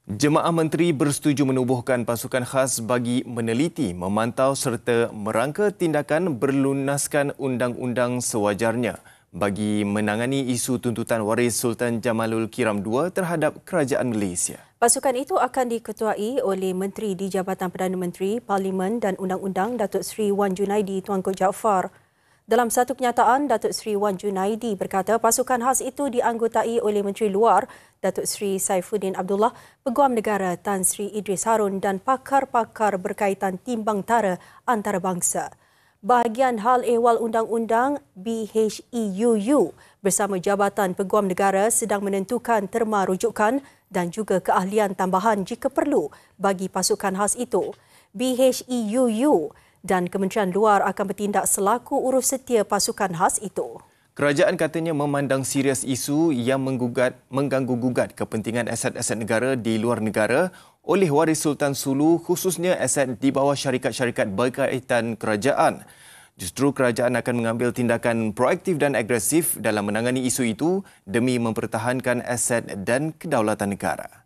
Jemaah Menteri bersetuju menubuhkan pasukan khas bagi meneliti, memantau serta merangka tindakan berlunaskan undang-undang sewajarnya bagi menangani isu tuntutan waris Sultan Jamalul Kiram II terhadap kerajaan Malaysia. Pasukan itu akan diketuai oleh Menteri di Jabatan Perdana Menteri, Parlimen dan Undang-Undang Datuk Seri Wan Junaidi Tuanku Jaafar. Dalam satu kenyataan, Datuk Seri Wan Junaidi berkata pasukan khas itu dianggotai oleh Menteri Luar Datuk Seri Saifuddin Abdullah, Peguam Negara Tan Sri Idris Harun dan pakar-pakar berkaitan timbang tara antarabangsa. Bahagian Hal Ehwal Undang-Undang BHEUU bersama Jabatan Peguam Negara sedang menentukan terma rujukan dan juga keahlian tambahan jika perlu bagi pasukan khas itu. BHEUU dan Kementerian Luar akan bertindak selaku urus setia pasukan khas itu. Kerajaan katanya memandang serius isu yang mengganggu-gugat kepentingan aset-aset negara di luar negara oleh waris Sultan Sulu, khususnya aset di bawah syarikat-syarikat berkaitan kerajaan. Justru kerajaan akan mengambil tindakan proaktif dan agresif dalam menangani isu itu demi mempertahankan aset dan kedaulatan negara.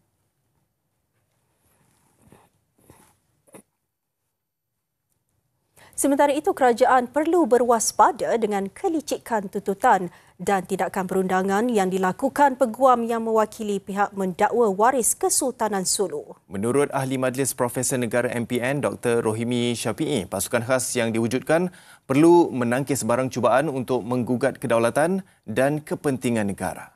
Sementara itu, kerajaan perlu berwaspada dengan kelicikan tuntutan dan tindakan perundangan yang dilakukan peguam yang mewakili pihak mendakwa waris Kesultanan Sulu. Menurut Ahli Majlis Profesor Negara MPN Dr. Rohimi Syafiee, pasukan khas yang diwujudkan perlu menangkis barang cubaan untuk menggugat kedaulatan dan kepentingan negara.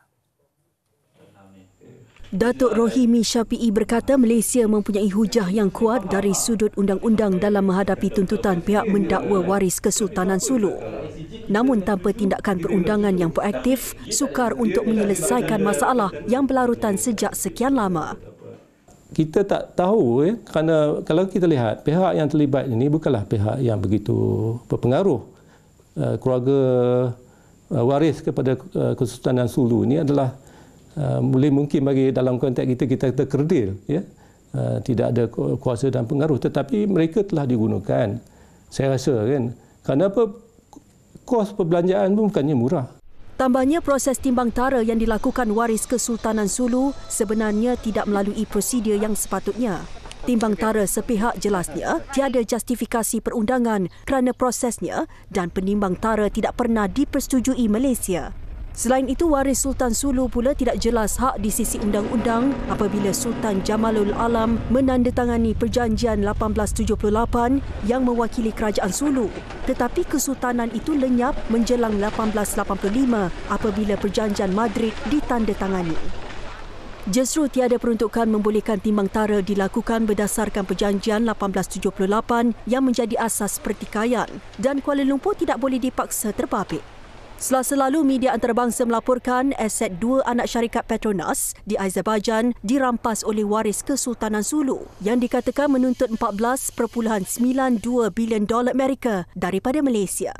Datuk Rohimi Syafiee berkata Malaysia mempunyai hujah yang kuat dari sudut undang-undang dalam menghadapi tuntutan pihak mendakwa waris Kesultanan Sulu. Namun tanpa tindakan perundangan yang proaktif, sukar untuk menyelesaikan masalah yang berlarutan sejak sekian lama. Kita tak tahu kerana kalau kita lihat pihak yang terlibat ini bukanlah pihak yang begitu berpengaruh. Keluarga waris kepada Kesultanan Sulu ini adalah boleh mungkin bagi dalam konteks kita terkerdil, ya, tidak ada kuasa dan pengaruh, tetapi mereka telah digunakan. Saya rasa kan, kerana apa, kos perbelanjaan pun bukannya murah. Tambahnya, proses timbang tara yang dilakukan waris Kesultanan Sulu sebenarnya tidak melalui prosedur yang sepatutnya. Timbang tara sepihak jelasnya tiada justifikasi perundangan kerana prosesnya dan penimbang tara tidak pernah dipersetujui Malaysia. Selain itu, waris Sultan Sulu pula tidak jelas hak di sisi undang-undang apabila Sultan Jamalul Alam menandatangani Perjanjian 1878 yang mewakili kerajaan Sulu. Tetapi kesultanan itu lenyap menjelang 1885 apabila Perjanjian Madrid ditandatangani. Justru tiada peruntukan membolehkan timbang tara dilakukan berdasarkan Perjanjian 1878 yang menjadi asas pertikaian dan Kuala Lumpur tidak boleh dipaksa terbabit. Selasa lalu, media antarabangsa melaporkan aset dua anak syarikat Petronas di Azerbaijan dirampas oleh waris Kesultanan Sulu yang dikatakan menuntut $14.92 bilion Amerika daripada Malaysia.